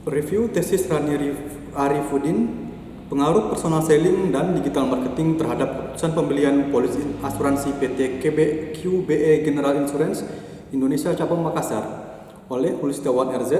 Review tesis Rani Arifuddin, pengaruh personal selling dan digital marketing terhadap keputusan pembelian polis asuransi PT QBE General Insurance Indonesia Cabang Makassar oleh Hulistiawan RZ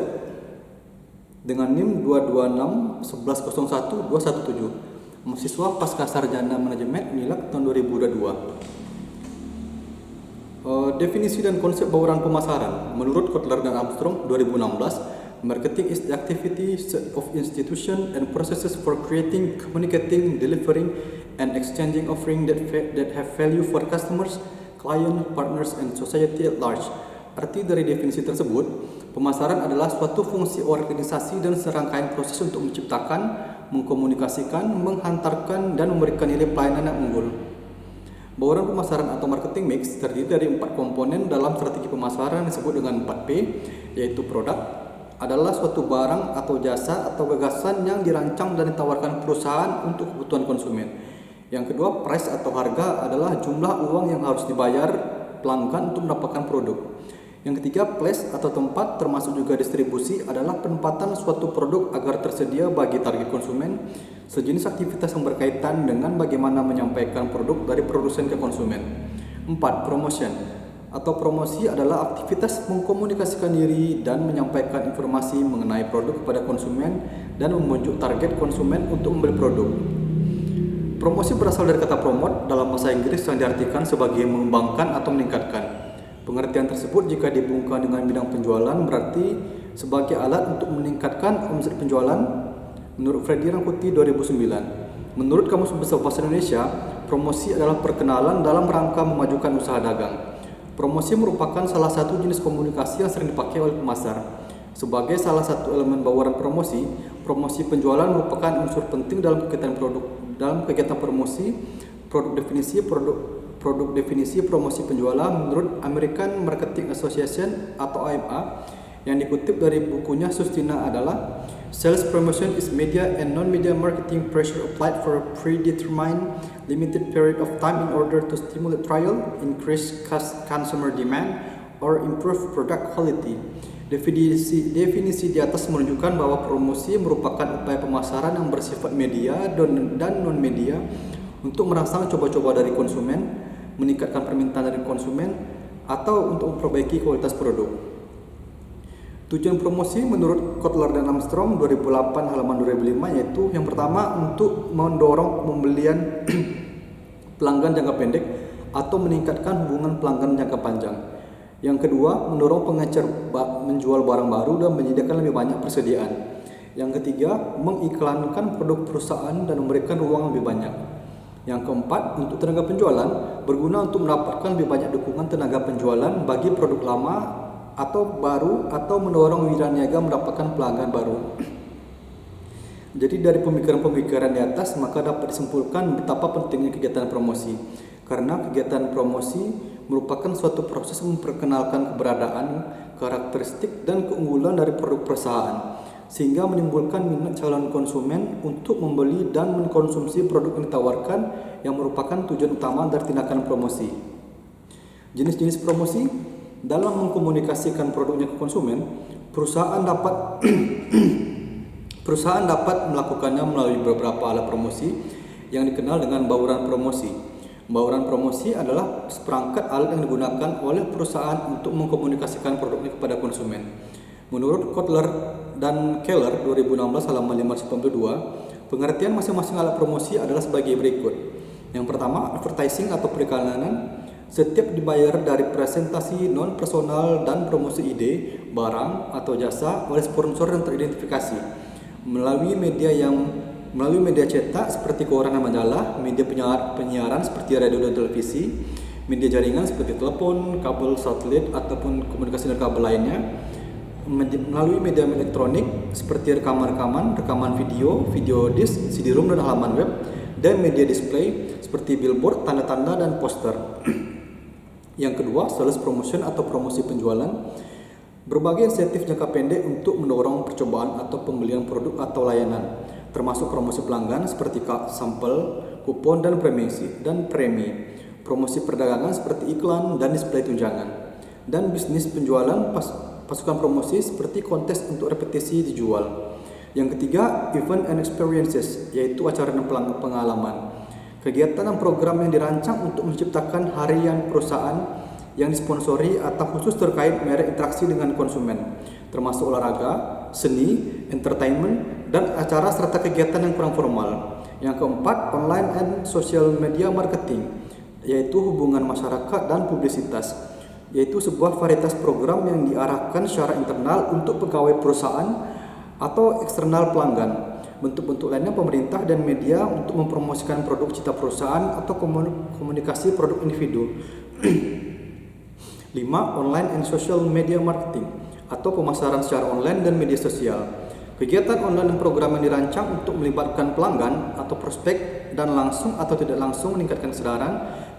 dengan NIM 226 1101 217, mahasiswa Pasca Sarjana Manajemen Unilak tahun 2022. Definisi dan konsep bauran pemasaran menurut Kotler dan Armstrong 2016. Marketing is the activity of institution and processes for creating, communicating, delivering, and exchanging offering that have value for customers, client, partners, and society at large. Arti dari definisi tersebut, pemasaran adalah suatu fungsi organisasi dan serangkaian proses untuk menciptakan, mengkomunikasikan, menghantarkan, dan memberikan nilai pelayanan yang unggul. Bauran pemasaran atau marketing mix terdiri dari 4 komponen dalam strategi pemasaran yang disebut dengan 4P, yaitu produk, adalah suatu barang atau jasa atau gagasan yang dirancang dan ditawarkan perusahaan untuk kebutuhan konsumen. Yang kedua, price atau harga adalah jumlah uang yang harus dibayar pelanggan untuk mendapatkan produk. Yang ketiga, place atau tempat termasuk juga distribusi adalah penempatan suatu produk agar tersedia bagi target konsumen, sejenis aktivitas yang berkaitan dengan bagaimana menyampaikan produk dari produsen ke konsumen. 4. Promotion atau promosi adalah aktivitas mengkomunikasikan diri dan menyampaikan informasi mengenai produk kepada konsumen dan membujuk target konsumen untuk membeli produk. Promosi berasal dari kata promote dalam bahasa Inggris yang diartikan sebagai mengembangkan atau meningkatkan. Pengertian tersebut jika dihubungkan dengan bidang penjualan berarti sebagai alat untuk meningkatkan omset penjualan menurut Freddy Rangkuti 2009. Menurut Kamus Besar Bahasa Indonesia, promosi adalah perkenalan dalam rangka memajukan usaha dagang. Promosi merupakan salah satu jenis komunikasi yang sering dipakai oleh pemasar. Sebagai salah satu elemen bauran promosi, promosi penjualan merupakan unsur penting dalam kegiatan promosi, produk definisi promosi penjualan menurut American Marketing Association atau AMA yang dikutip dari bukunya Sustina adalah sales promotion is media and non-media marketing pressure applied for a predetermined limited period of time in order to stimulate trial, increase consumer demand, or improve product quality. Definisi di atas menunjukkan bahwa promosi merupakan upaya pemasaran yang bersifat media dan non-media untuk merangsang coba-coba dari konsumen, meningkatkan permintaan dari konsumen, atau untuk memperbaiki kualitas produk. Tujuan promosi menurut Kotler dan Armstrong 2008 halaman 2005 yaitu yang pertama untuk mendorong pembelian pelanggan jangka pendek atau meningkatkan hubungan pelanggan jangka panjang. Yang kedua, mendorong pengecer menjual barang baru dan menyediakan lebih banyak persediaan. Yang ketiga, mengiklankan produk perusahaan dan memberikan ruang lebih banyak. Yang keempat, untuk tenaga penjualan berguna untuk mendapatkan lebih banyak dukungan tenaga penjualan bagi produk lama atau baru atau mendorong wiraniaga mendapatkan pelanggan baru. Jadi dari pemikiran-pemikiran di atas maka dapat disimpulkan betapa pentingnya kegiatan promosi. Karena kegiatan promosi merupakan suatu proses memperkenalkan keberadaan, karakteristik dan keunggulan dari produk perusahaan sehingga menimbulkan minat calon konsumen untuk membeli dan mengkonsumsi produk yang ditawarkan yang merupakan tujuan utama dari tindakan promosi. Jenis-jenis promosi dalam mengkomunikasikan produknya ke konsumen, perusahaan dapat melakukannya melalui beberapa alat promosi yang dikenal dengan bauran promosi. Bauran promosi adalah seperangkat alat yang digunakan oleh perusahaan untuk mengkomunikasikan produknya kepada konsumen. Menurut Kotler dan Keller 2016 halaman 592, pengertian masing-masing alat promosi adalah sebagai berikut. Yang pertama, advertising atau periklanan. Setiap dibayar dari presentasi non-personal dan promosi ide, barang, atau jasa oleh sponsor yang teridentifikasi melalui media cetak seperti koran dan majalah, media penyiaran seperti radio dan televisi, media jaringan seperti telepon, kabel satelit ataupun komunikasi dan kabel lainnya, melalui media elektronik seperti rekaman video, video disk, CD-ROM dan halaman web, dan media display seperti billboard, tanda-tanda dan poster. Yang kedua, sales promotion atau promosi penjualan. Berbagai insentif jangka pendek untuk mendorong percobaan atau pembelian produk atau layanan, termasuk promosi pelanggan seperti sampel, kupon dan premi. Promosi perdagangan seperti iklan dan display tunjangan. Dan bisnis penjualan pasukan promosi seperti kontes untuk repetisi dijual. Yang ketiga, event and experiences, yaitu acara dan pengalaman. Kegiatan dan program yang dirancang untuk menciptakan harian perusahaan yang disponsori atau khusus terkait merek interaksi dengan konsumen, termasuk olahraga, seni, entertainment, dan acara serta kegiatan yang kurang formal. Yang keempat, online and social media marketing, yaitu hubungan masyarakat dan publisitas, yaitu sebuah varietas program yang diarahkan secara internal untuk pegawai perusahaan atau eksternal pelanggan. Bentuk-bentuk lainnya pemerintah dan media untuk mempromosikan produk cita perusahaan atau komunikasi produk individu. 5. Online and social media marketing, atau pemasaran secara online dan media sosial. Kegiatan online dan program yang dirancang untuk melibatkan pelanggan atau prospek dan langsung atau tidak langsung meningkatkan kesadaran,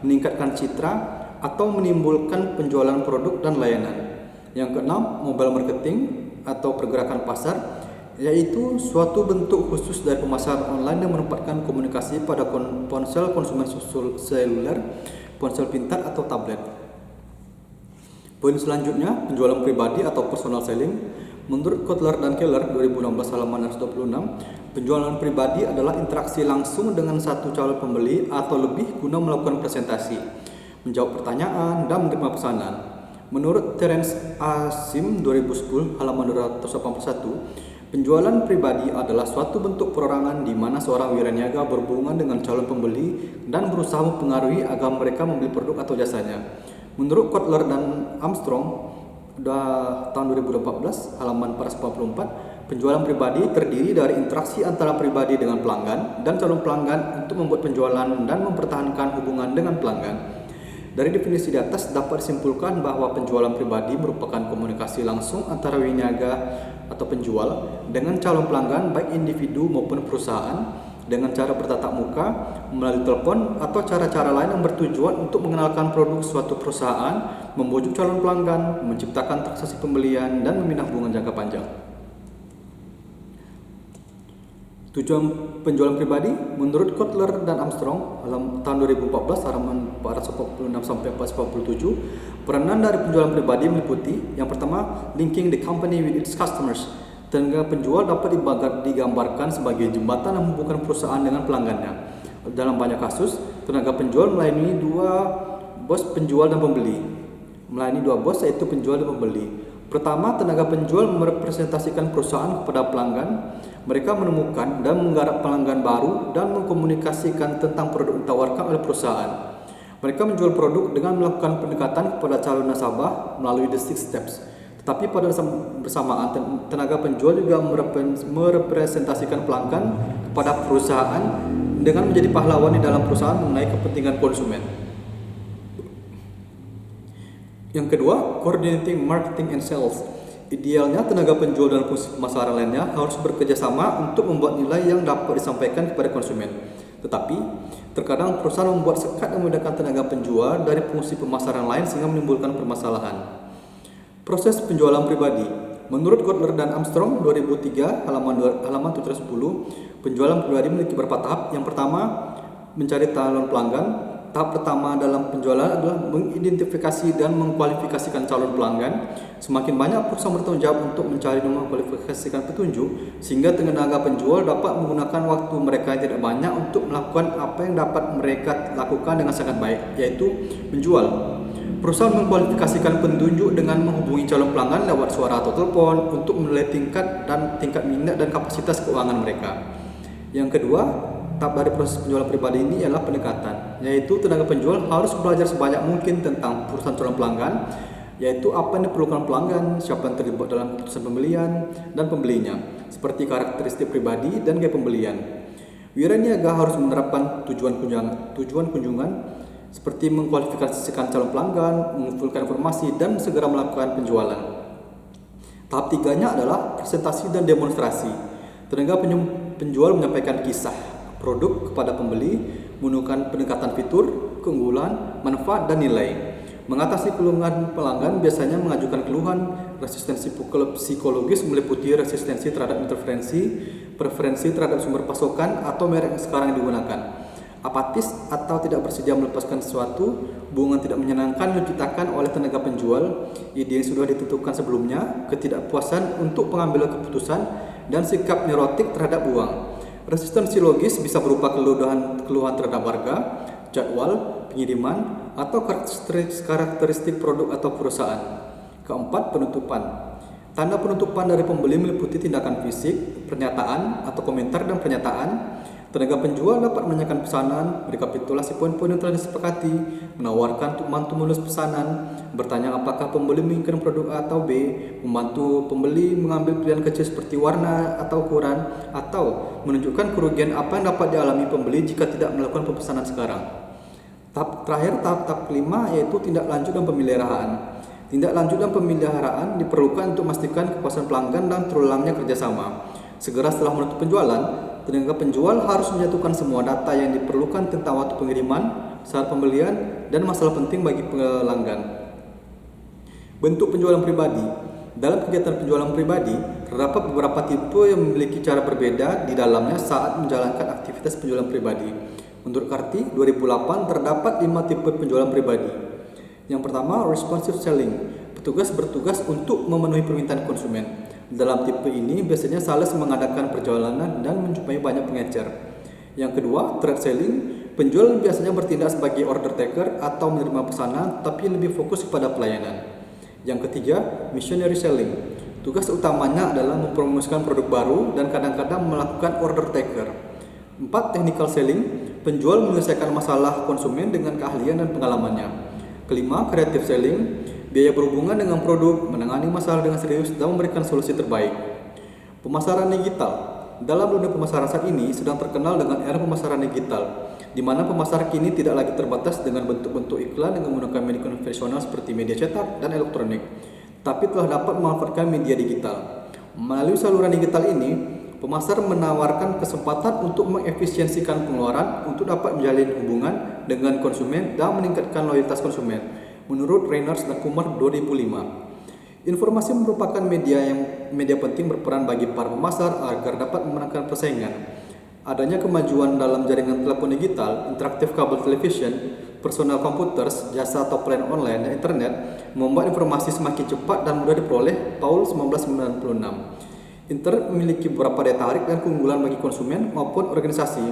meningkatkan citra, atau menimbulkan penjualan produk dan layanan. Yang keenam, mobile marketing atau pergerakan pasar, yaitu suatu bentuk khusus dari pemasaran online yang menempatkan komunikasi pada ponsel konsumen seluler, ponsel pintar atau tablet. Poin selanjutnya, penjualan pribadi atau personal selling. Menurut Kotler dan Keller 2016 halaman 126, penjualan pribadi adalah interaksi langsung dengan satu calon pembeli atau lebih guna melakukan presentasi, menjawab pertanyaan, dan menerima pesanan. Menurut Terence A. Sim 2010 halaman 281, penjualan pribadi adalah suatu bentuk perorangan di mana seorang wiraniaga berhubungan dengan calon pembeli dan berusaha mempengaruhi agar mereka membeli produk atau jasanya. Menurut Kotler dan Armstrong tahun 2014 halaman 444, penjualan pribadi terdiri dari interaksi antara pribadi dengan pelanggan dan calon pelanggan untuk membuat penjualan dan mempertahankan hubungan dengan pelanggan. Dari definisi di atas dapat disimpulkan bahwa penjualan pribadi merupakan komunikasi langsung antara wiraniaga atau penjual dengan calon pelanggan baik individu maupun perusahaan dengan cara bertatap muka, melalui telepon, atau cara-cara lain yang bertujuan untuk mengenalkan produk suatu perusahaan, membujuk calon pelanggan, menciptakan transaksi pembelian, dan meminah hubungan jangka panjang. Tujuan penjualan pribadi menurut Kotler dan Armstrong tahun 2014 halaman 446 sampai 447, peranan dari penjualan pribadi meliputi yang pertama, linking the company with its customers. Tenaga penjual dapat digambarkan sebagai jembatan yang menghubungkan perusahaan dengan pelanggannya. Dalam banyak kasus, tenaga penjual melayani dua bos penjual dan pembeli. Yaitu penjual dan pembeli. Pertama, tenaga penjual merepresentasikan perusahaan kepada pelanggan. Mereka menemukan dan menggarap pelanggan baru dan mengkomunikasikan tentang produk yang ditawarkan oleh perusahaan. Mereka menjual produk dengan melakukan pendekatan kepada calon nasabah melalui the 6 steps. Tapi pada bersamaan, tenaga penjual juga merepresentasikan pelanggan kepada perusahaan dengan menjadi pahlawan di dalam perusahaan mengenai kepentingan konsumen. Yang kedua, coordinating marketing and sales. Idealnya, tenaga penjual dan pemasaran lainnya harus bekerja sama untuk membuat nilai yang dapat disampaikan kepada konsumen. Tetapi, terkadang perusahaan membuat sekat yang membedakan tenaga penjual dari fungsi pemasaran lain sehingga menimbulkan permasalahan. Proses penjualan pribadi. Menurut Kotler dan Armstrong 2003 halaman 710, penjualan pribadi memiliki beberapa tahap. Yang pertama, mencari calon pelanggan. Tahap pertama dalam penjualan adalah mengidentifikasi dan mengkualifikasikan calon pelanggan. Semakin banyak perusahaan bertanggung jawab untuk mencari dan mengkualifikasikan petunjuk, sehingga tenaga penjual dapat menggunakan waktu mereka yang tidak banyak untuk melakukan apa yang dapat mereka lakukan dengan sangat baik, yaitu menjual. Perusahaan mengkualifikasikan petunjuk dengan menghubungi calon pelanggan lewat suara atau telepon untuk menilai tingkat minat dan kapasitas keuangan mereka. Yang kedua, tahap dari proses penjualan pribadi ini adalah pendekatan, yaitu tenaga penjual harus belajar sebanyak mungkin tentang perusahaan calon pelanggan, yaitu apa yang diperlukan pelanggan, siapa yang terlibat dalam keputusan pembelian, dan pembelinya, seperti karakteristik pribadi dan gaya pembelian. Wiraniaga harus menerapkan tujuan kunjungan, seperti mengkualifikasikan calon pelanggan, mengumpulkan informasi, dan segera melakukan penjualan. Tahap tiganya adalah presentasi dan demonstrasi. Tenaga penjual menyampaikan kisah produk kepada pembeli, menggunakan pendekatan fitur, keunggulan, manfaat, dan nilai. Mengatasi keluhan pelanggan biasanya mengajukan keluhan. Resistensi psikologis meliputi resistensi terhadap interferensi, preferensi terhadap sumber pasokan atau merek yang sekarang digunakan. apatis atau tidak bersedia melepaskan sesuatu, hubungan tidak menyenangkan yang diciptakan oleh tenaga penjual, ide yang sudah ditentukan sebelumnya, ketidakpuasan untuk pengambilan keputusan, dan sikap neurotik terhadap uang. Resistensi logis bisa berupa keluhan terhadap harga, jadwal, pengiriman, atau karakteristik produk atau perusahaan. Keempat, penutupan. Tanda penutupan dari pembeli meliputi tindakan fisik, pernyataan atau komentar dan pernyataan. Tenaga penjual dapat menanyakan pesanan, rekapitulasi poin-poin yang telah disepakati, menawarkan mantu menulis pesanan, bertanya apakah pembeli menginginkan produk A atau B, membantu pembeli mengambil pilihan kecil seperti warna atau ukuran, atau menunjukkan kerugian apa yang dapat dialami pembeli jika tidak melakukan pemesanan sekarang. Tahap kelima yaitu tindak lanjut dan pemeliharaan. Tindak lanjut dan pemeliharaan diperlukan untuk memastikan kepuasan pelanggan dan terulangnya kerjasama. Segera setelah menutup penjualan, tenaga penjual harus menyatukan semua data yang diperlukan tentang waktu pengiriman, syarat pembelian, dan masalah penting bagi pelanggan. Bentuk penjualan pribadi. Dalam kegiatan penjualan pribadi, terdapat beberapa tipe yang memiliki cara berbeda di dalamnya saat menjalankan aktivitas penjualan pribadi. Menurut Carty, 2008 terdapat 5 tipe penjualan pribadi. Yang pertama, responsive selling. Petugas bertugas untuk memenuhi permintaan konsumen. Dalam tipe ini, biasanya sales mengadakan perjalanan dan menjumpai banyak pengecer. Yang kedua, trade selling. Penjual biasanya bertindak sebagai order taker atau menerima pesanan, tapi lebih fokus pada pelayanan. Yang ketiga, missionary selling. Tugas utamanya adalah mempromosikan produk baru dan kadang-kadang melakukan order taker. 4. Technical selling. Penjual menyelesaikan masalah konsumen dengan keahlian dan pengalamannya. Kelima, creative selling. Biaya berhubungan dengan produk, menangani masalah dengan serius, dan memberikan solusi terbaik. Pemasaran digital. Dalam dunia pemasaran saat ini sedang terkenal dengan era pemasaran digital, di mana pemasar kini tidak lagi terbatas dengan bentuk-bentuk iklan dengan menggunakan media konvensional seperti media cetak dan elektronik, tapi telah dapat memanfaatkan media digital. Melalui saluran digital ini, pemasar menawarkan kesempatan untuk mengefisiensikan pengeluaran untuk dapat menjalin hubungan dengan konsumen dan meningkatkan loyalitas konsumen. Menurut Reynolds dan Kumar 2005, informasi merupakan media penting berperan bagi para pemasar agar dapat memenangkan persaingan. Adanya kemajuan dalam jaringan telepon digital, interaktif kabel television, personal computers, jasa atau pelayanan online, dan internet membuat informasi semakin cepat dan mudah diperoleh. Paul 1996. Internet memiliki beberapa daya tarik dan keunggulan bagi konsumen maupun organisasi,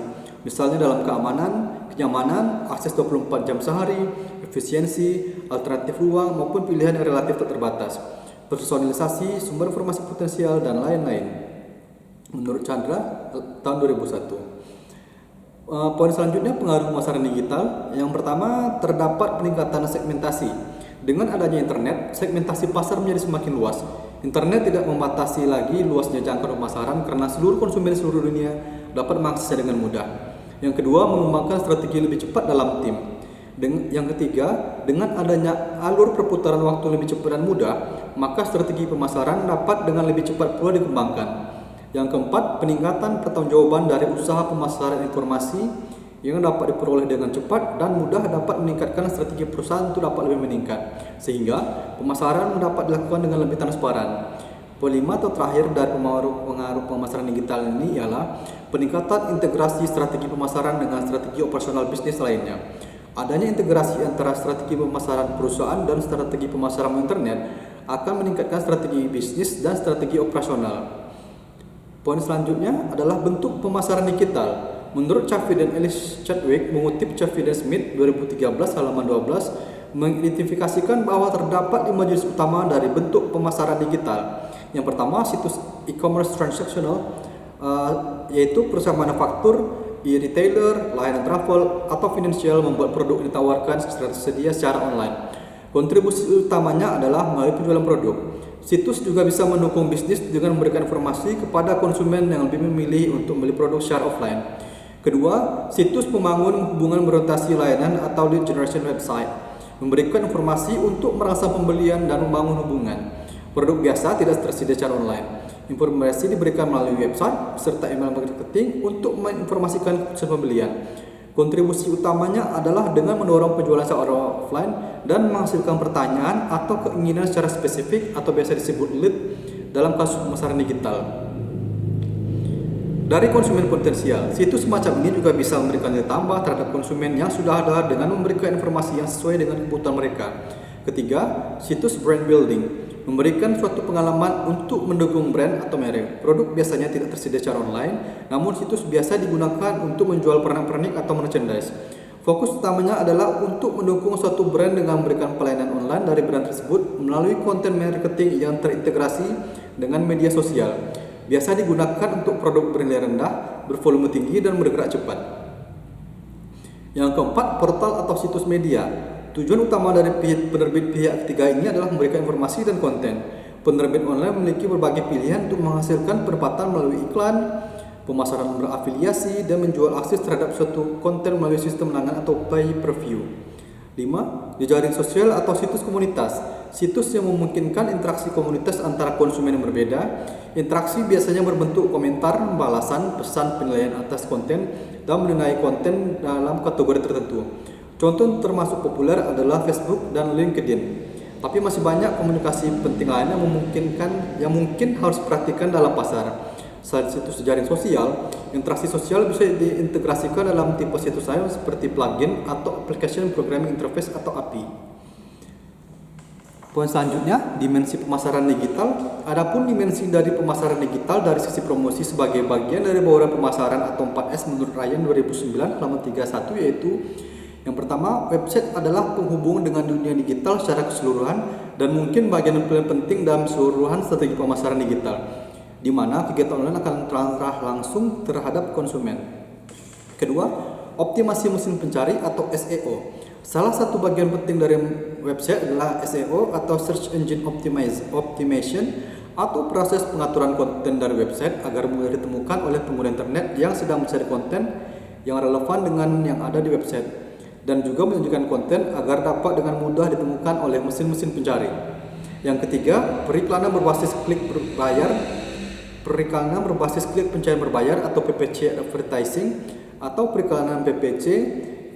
misalnya dalam keamanan, kenyamanan, akses 24 jam sehari, efisiensi, alternatif ruang maupun pilihan yang relatif tak terbatas, personalisasi, sumber informasi potensial, dan lain-lain. Menurut Chandra, tahun 2001. Poin selanjutnya, pengaruh pemasaran digital. Yang pertama, terdapat peningkatan segmentasi. Dengan adanya internet, segmentasi pasar menjadi semakin luas. Internet tidak membatasi lagi luasnya jangkauan pemasaran karena seluruh konsumen di seluruh dunia dapat mengaksesnya dengan mudah. Yang kedua, mengembangkan strategi lebih cepat dalam tim. Yang ketiga, dengan adanya alur perputaran waktu lebih cepat dan mudah, maka strategi pemasaran dapat dengan lebih cepat pula dikembangkan. Yang keempat, peningkatan pertanggungjawaban dari usaha pemasaran informasi yang dapat diperoleh dengan cepat dan mudah dapat meningkatkan strategi perusahaan untuk dapat lebih meningkat, sehingga pemasaran dapat dilakukan dengan lebih transparan. Poin 5 atau terakhir dari pengaruh pemasaran digital ini ialah peningkatan integrasi strategi pemasaran dengan strategi operasional bisnis lainnya. Adanya integrasi antara strategi pemasaran perusahaan dan strategi pemasaran internet akan meningkatkan strategi bisnis dan strategi operasional. Poin selanjutnya adalah bentuk pemasaran digital. Menurut Chaffee dan Ellis Chadwick, mengutip Chaffee dan Smith 2013 halaman 12, mengidentifikasikan bahwa terdapat 5 jenis utama dari bentuk pemasaran digital. Yang pertama, situs e-commerce transactional, yaitu perusahaan manufaktur, e-retailer, layanan travel, atau finansial membuat produk yang ditawarkan secara tersedia secara online. Kontribusi utamanya adalah melalui penjualan produk. Situs juga bisa mendukung bisnis dengan memberikan informasi kepada konsumen yang lebih memilih untuk membeli produk secara offline. Kedua, situs membangun hubungan berorientasi layanan atau lead generation website, memberikan informasi untuk merangsang pembelian dan membangun hubungan. Produk biasa tidak tersedia secara online. Informasi diberikan melalui website serta email marketing untuk menginformasikan keputusan pembelian. Kontribusi utamanya adalah dengan mendorong penjualan secara offline dan menghasilkan pertanyaan atau keinginan secara spesifik atau biasa disebut lead dalam kasus pemasaran digital. Dari konsumen potensial, situs semacam ini juga bisa memberikan nilai tambah terhadap konsumen yang sudah ada dengan memberikan informasi yang sesuai dengan kebutuhan mereka. Ketiga, situs brand building, memberikan suatu pengalaman untuk mendukung brand atau merek. Produk biasanya tidak tersedia secara online, namun situs biasa digunakan untuk menjual pernak-pernik atau merchandise. Fokus utamanya adalah untuk mendukung suatu brand dengan memberikan pelayanan online dari brand tersebut melalui konten marketing yang terintegrasi dengan media sosial. Biasa digunakan untuk produk bernilai rendah, bervolume tinggi, dan bergerak cepat. Yang keempat, portal atau situs media. Tujuan utama dari penerbit pihak ketiga ini adalah memberikan informasi dan konten. Penerbit online memiliki berbagai pilihan untuk menghasilkan pendapatan melalui iklan, pemasaran berafiliasi, dan menjual akses terhadap suatu konten melalui sistem langganan atau pay-per-view. 5. Jejaring sosial atau situs komunitas. Situs yang memungkinkan interaksi komunitas antara konsumen yang berbeda. Interaksi biasanya berbentuk komentar, balasan, pesan, penilaian atas konten, dan mengenai konten dalam kategori tertentu. Contoh termasuk populer adalah Facebook dan LinkedIn. Tapi masih banyak komunikasi penting lain yang mungkin harus diperhatikan dalam pasar. Selain situs jejaring sosial, interaksi sosial bisa diintegrasikan dalam tipe situs lain seperti plugin atau application programming interface atau API. Poin selanjutnya, dimensi pemasaran digital. Adapun dimensi dari pemasaran digital dari sisi promosi sebagai bagian dari bauran pemasaran atau 4S menurut Ryan 2009 halaman 31, yaitu yang pertama, website adalah penghubung dengan dunia digital secara keseluruhan dan mungkin bagian yang paling penting dalam keseluruhan strategi pemasaran digital, di mana kegiatan online akan terarah langsung terhadap konsumen. Kedua, optimasi mesin pencari atau SEO. Salah satu bagian penting dari website adalah SEO atau Search Engine Optimization atau proses pengaturan konten dari website agar mudah ditemukan oleh pengguna internet yang sedang mencari konten yang relevan dengan yang ada di website, dan juga menyajikan konten agar dapat dengan mudah ditemukan oleh mesin-mesin pencari. Yang ketiga, periklanan berbasis klik berbayar. Periklanan berbasis klik pencarian berbayar atau PPC advertising atau periklanan PPC,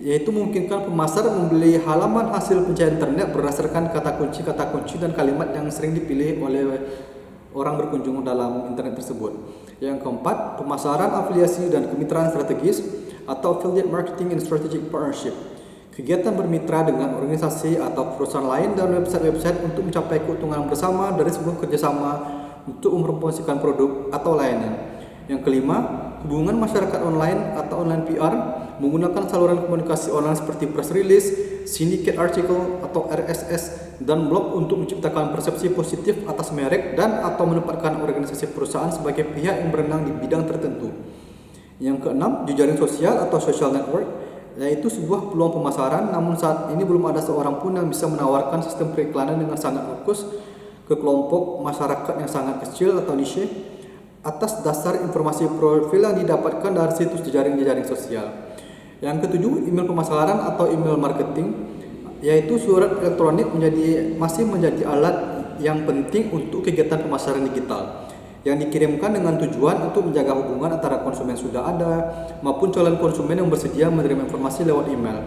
yaitu memungkinkan pemasar membeli halaman hasil pencarian internet berdasarkan kata kunci dan kalimat yang sering dipilih oleh orang berkunjung dalam internet tersebut. Yang keempat, pemasaran afiliasi dan kemitraan strategis atau affiliate marketing and strategic partnership. Kegiatan bermitra dengan organisasi atau perusahaan lain dan website-website untuk mencapai keuntungan bersama dari sebuah kerjasama untuk mempromosikan produk atau layanan. Yang kelima, hubungan masyarakat online atau online PR menggunakan saluran komunikasi online seperti press release, syndicate article atau RSS, dan blog untuk menciptakan persepsi positif atas merek dan atau menempatkan organisasi perusahaan sebagai pihak yang berenang di bidang tertentu. Yang keenam, jejaring sosial atau social network, yaitu sebuah peluang pemasaran, namun saat ini belum ada seorang pun yang bisa menawarkan sistem periklanan dengan sangat fokus ke kelompok masyarakat yang sangat kecil atau niche atas dasar informasi profil yang didapatkan dari situs jejaring sosial. Yang ketujuh, email pemasaran atau email marketing, yaitu surat elektronik masih menjadi alat yang penting untuk kegiatan pemasaran digital yang dikirimkan dengan tujuan untuk menjaga hubungan antara konsumen sudah ada maupun calon konsumen yang bersedia menerima informasi lewat email.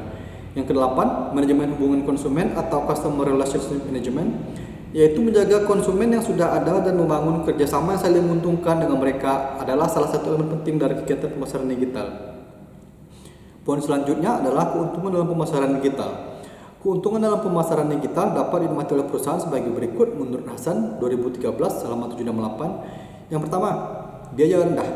Yang kedelapan, manajemen hubungan konsumen atau customer relationship management, yaitu menjaga konsumen yang sudah ada dan membangun kerjasama yang saling menguntungkan dengan mereka adalah salah satu elemen penting dari kegiatan pemasaran digital. Poin selanjutnya adalah keuntungan dalam pemasaran digital. Keuntungan dalam pemasaran digital dapat dinikmati oleh perusahaan sebagai berikut menurut Hasan 2013 halaman 768. Yang pertama, biaya rendah.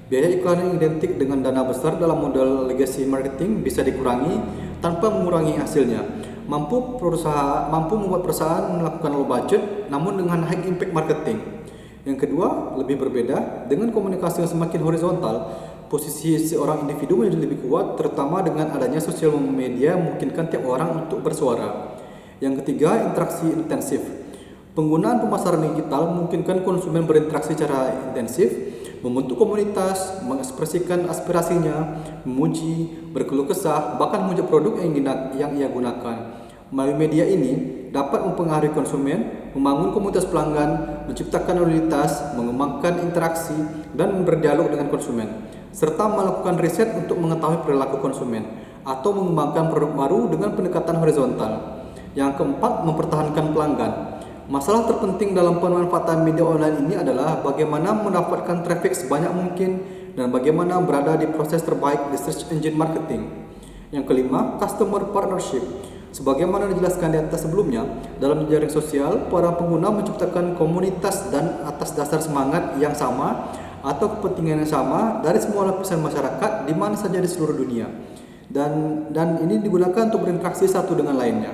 Biaya iklan yang identik dengan dana besar dalam model legacy marketing bisa dikurangi tanpa mengurangi hasilnya. Mampu membuat perusahaan melakukan low budget namun dengan high impact marketing. Yang kedua, lebih berbeda. Dengan komunikasi yang semakin horizontal, posisi seorang individu menjadi lebih kuat, terutama dengan adanya sosial media memungkinkan tiap orang untuk bersuara. Yang ketiga, interaksi intensif. Penggunaan pemasaran digital memungkinkan konsumen berinteraksi secara intensif, membentuk komunitas, mengekspresikan aspirasinya, memuji, berkeluh kesah, bahkan memuji produk yang ia gunakan. Melalui media ini dapat mempengaruhi konsumen, membangun komunitas pelanggan, menciptakan loyalitas, mengembangkan interaksi, dan berdialog dengan konsumen, serta melakukan riset untuk mengetahui perilaku konsumen atau mengembangkan produk baru dengan pendekatan horizontal. Yang keempat, mempertahankan pelanggan. Masalah terpenting dalam pemanfaatan media online ini adalah bagaimana mendapatkan traffic sebanyak mungkin dan bagaimana berada di proses terbaik di search engine marketing. Yang kelima, customer partnership. Sebagaimana dijelaskan di atas sebelumnya, dalam jejaring sosial, para pengguna menciptakan komunitas dan atas dasar semangat yang sama atau kepentingan yang sama dari semua lapisan masyarakat di mana saja di seluruh dunia. Dan ini digunakan untuk berinteraksi satu dengan lainnya.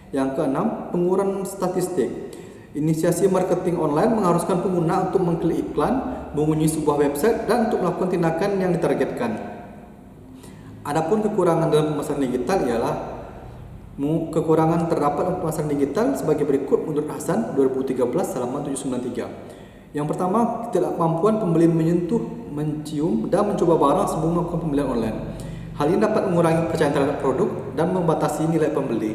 Yang keenam, pengurang statistik. Inisiasi marketing online mengharuskan pengguna untuk mengklik iklan, mengunjungi sebuah website, dan untuk melakukan tindakan yang ditargetkan. Adapun kekurangan dalam pemasaran digital ialah kekurangan terdapat dalam pemasaran digital sebagai berikut menurut Hasan 2013 halaman 793. Yang pertama, ketidakmampuan pembeli menyentuh, mencium, dan mencoba barang sebelum melakukan pembelian online. Hal ini dapat mengurangi kepercayaan terhadap produk dan membatasi nilai pembeli.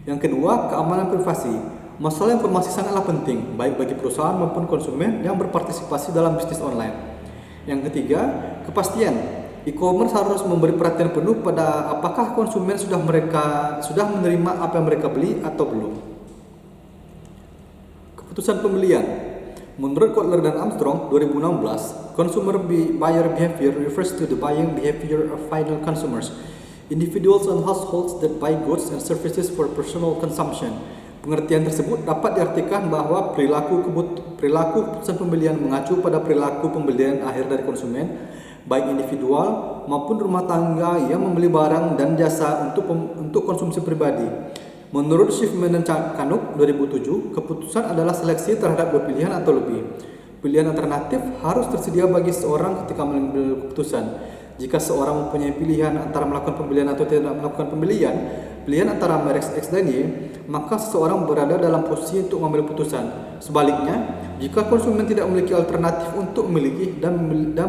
Yang kedua, keamanan privasi. Masalah informasi sangatlah penting, baik bagi perusahaan maupun konsumen yang berpartisipasi dalam bisnis online. Yang ketiga, kepastian. E-commerce harus memberi perhatian penuh pada apakah konsumen sudah menerima apa yang mereka beli atau belum. Keputusan pembelian. Menurut Kotler dan Armstrong 2016, consumer buyer behavior refers to the buying behavior of final consumers, individuals and households that buy goods and services for personal consumption. Pengertian tersebut dapat diartikan bahwa perilaku keputusan pembelian mengacu pada perilaku pembelian akhir dari konsumen, baik individual maupun rumah tangga yang membeli barang dan jasa untuk konsumsi pribadi. Menurut Schiffman dan Canuck 2007, keputusan adalah seleksi terhadap dua pilihan atau lebih. Pilihan alternatif harus tersedia bagi seorang ketika mengambil keputusan. Jika seorang mempunyai pilihan antara melakukan pembelian atau tidak melakukan pilihan antara merek X dan Y, maka seseorang berada dalam posisi untuk mengambil keputusan. Sebaliknya, jika konsumen tidak memiliki alternatif untuk memilih dan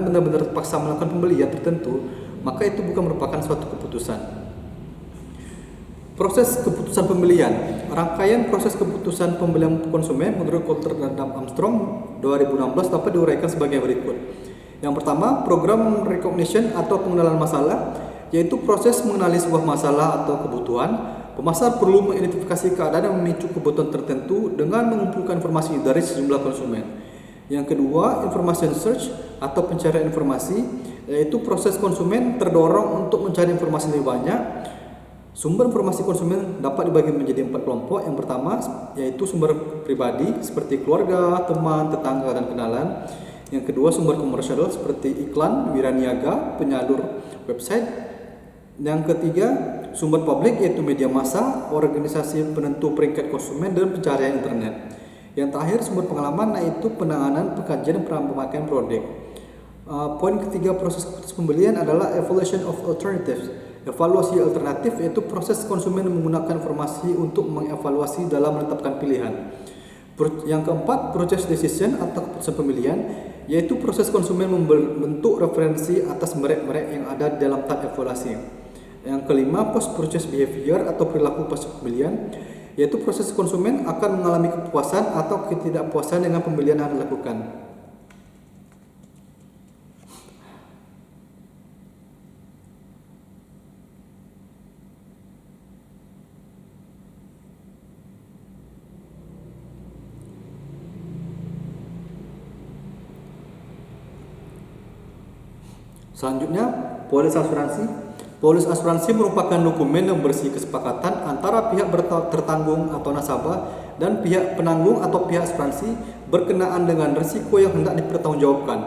benar-benar terpaksa melakukan pembelian tertentu, maka itu bukan merupakan suatu keputusan. Proses keputusan pembelian. Rangkaian proses keputusan pembelian konsumen menurut Kotler dan Armstrong 2016 dapat diuraikan sebagai berikut. Yang pertama, program recognition atau pengenalan masalah, yaitu proses mengenali sebuah masalah atau kebutuhan. Pemasar perlu mengidentifikasi keadaan yang memicu kebutuhan tertentu dengan mengumpulkan informasi dari sejumlah konsumen. Yang kedua, information search atau pencarian informasi, yaitu proses konsumen terdorong untuk mencari informasi lebih banyak. Sumber informasi konsumen dapat dibagi menjadi 4 kelompok. Yang pertama, yaitu sumber pribadi seperti keluarga, teman, tetangga, dan kenalan. Yang kedua, sumber komersial seperti iklan, wiraniaga, penyalur website. Yang ketiga, sumber publik yaitu media massa, organisasi penentu peringkat konsumen, dan pencarian internet. Yang terakhir, sumber pengalaman yaitu penanganan, pengkajian, dan pemakaian produk. Poin ketiga proses pembelian adalah evaluation of alternatives. Evaluasi alternatif yaitu proses konsumen menggunakan informasi untuk mengevaluasi dalam menetapkan pilihan. Yang keempat, process decision atau keputusan pembelian, yaitu proses konsumen membentuk referensi atas merek-merek yang ada dalam tahap evaluasi. Yang kelima, post-purchase behavior atau perilaku pasca pembelian, yaitu proses konsumen akan mengalami kepuasan atau ketidakpuasan dengan pembelian yang dilakukan. Selanjutnya, polis asuransi. Polis asuransi merupakan dokumen yang bersih kesepakatan antara pihak tertanggung atau nasabah dan pihak penanggung atau pihak asuransi berkenaan dengan risiko yang hendak dipertanggungjawabkan.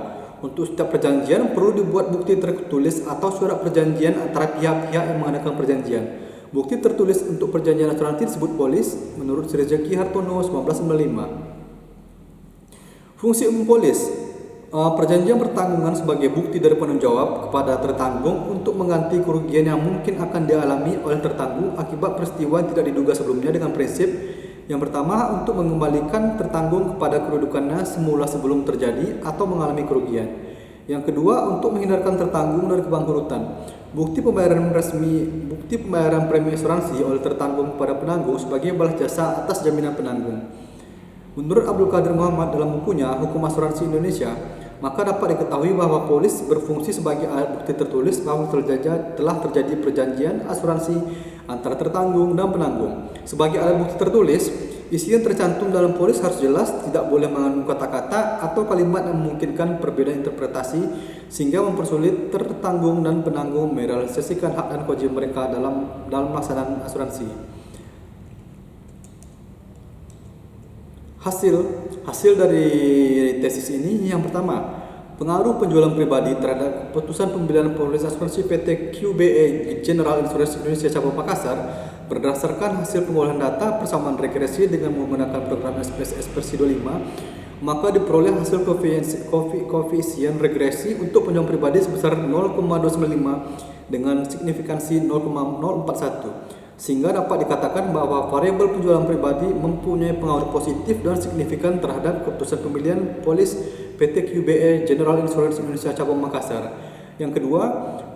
Untuk setiap perjanjian perlu dibuat bukti tertulis atau surat perjanjian antara pihak-pihak yang mengadakan perjanjian. Bukti tertulis untuk perjanjian asuransi disebut polis menurut Sri Rezeki Hartono 1995. Fungsi umum polis. Perjanjian pertanggungan sebagai bukti dari penanggung jawab kepada tertanggung untuk mengganti kerugian yang mungkin akan dialami oleh tertanggung akibat peristiwa yang tidak diduga sebelumnya dengan prinsip yang pertama untuk mengembalikan tertanggung kepada kedudukannya semula sebelum terjadi atau mengalami kerugian. Yang kedua, untuk menghindarkan tertanggung dari kebangkrutan. Bukti pembayaran premi asuransi oleh tertanggung kepada penanggung sebagai balas jasa atas jaminan penanggung. Menurut Abdul Qadir Muhammad dalam bukunya Hukum Asuransi Indonesia, maka dapat diketahui bahwa polis berfungsi sebagai alat bukti tertulis bahwa telah terjadi perjanjian asuransi antara tertanggung dan penanggung. Sebagai alat bukti tertulis, Isi yang tercantum dalam polis harus jelas, tidak boleh mengandung kata-kata atau kalimat yang memungkinkan perbedaan interpretasi sehingga mempersulit tertanggung dan penanggung merealisasikan hak dan kewajiban mereka dalam pelaksanaan asuransi. Hasil dari tesis ini yang pertama, pengaruh penjualan pribadi terhadap keputusan pembelian polis asuransi PT QBE General Insurance Indonesia Cabang Makassar berdasarkan hasil pengolahan data persamaan regresi dengan menggunakan program SPS versi 25, maka diperoleh hasil koefisien regresi untuk penjualan pribadi sebesar 0,295 dengan signifikansi 0,041. Sehingga dapat dikatakan bahwa variabel penjualan pribadi mempunyai pengaruh positif dan signifikan terhadap keputusan pembelian polis PT QBE General Insurance Indonesia Cabang Makassar. Yang kedua,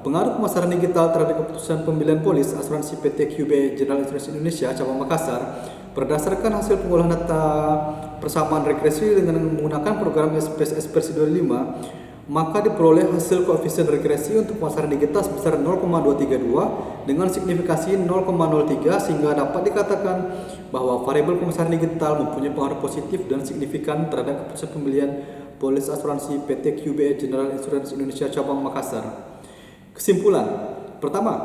pengaruh pemasaran digital terhadap keputusan pembelian polis asuransi PT QBE General Insurance Indonesia Cabang Makassar berdasarkan hasil pengolahan data persamaan regresi dengan menggunakan program SPS versi 25, maka diperoleh hasil koefisien regresi untuk pemasaran digital sebesar 0,232 dengan signifikasi 0,03 sehingga dapat dikatakan bahwa variabel pemasaran digital mempunyai pengaruh positif dan signifikan terhadap keputusan pembelian polis asuransi PT QBE General Insurance Indonesia Cabang Makassar. Kesimpulan, pertama,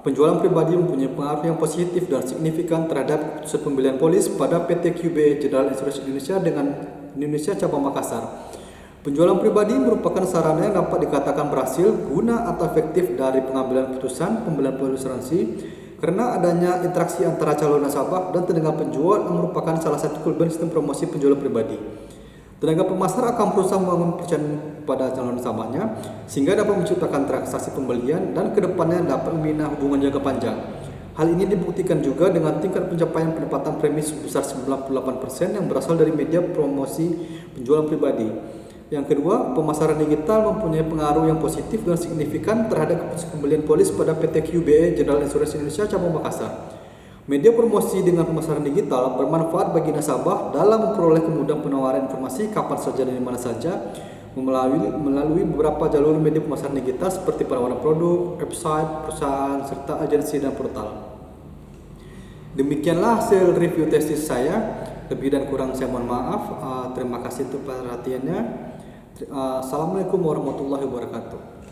penjualan pribadi mempunyai pengaruh yang positif dan signifikan terhadap keputusan pembelian polis pada PT QBE General Insurance Indonesia dengan Indonesia Cabang Makassar. Penjualan pribadi merupakan sarana yang dapat dikatakan berhasil, guna atau efektif dari pengambilan keputusan pembelian polis asuransi karena adanya interaksi antara calon nasabah dan tenaga penjual yang merupakan salah satu kelebihan sistem promosi penjualan pribadi. Tenaga pemasar akan berusaha membangun kepercayaan pada calon nasabahnya sehingga dapat menciptakan transaksi pembelian dan kedepannya dapat membina hubungan jangka panjang. Hal ini dibuktikan juga dengan tingkat pencapaian pendapatan premi sebesar 98% yang berasal dari media promosi penjualan pribadi. Yang kedua, pemasaran digital mempunyai pengaruh yang positif dan signifikan terhadap keputusan pembelian polis pada PT QBE General Insurance Indonesia Cabang Makassar. Media promosi dengan pemasaran digital bermanfaat bagi nasabah dalam memperoleh kemudahan penawaran informasi kapan saja dan di mana saja melalui beberapa jalur media pemasaran digital seperti penawaran produk, website, perusahaan, serta agensi dan portal. Demikianlah hasil review tesis saya. Lebih dan kurang saya mohon maaf. Terima kasih untuk perhatiannya. Assalamualaikum warahmatullahi wabarakatuh.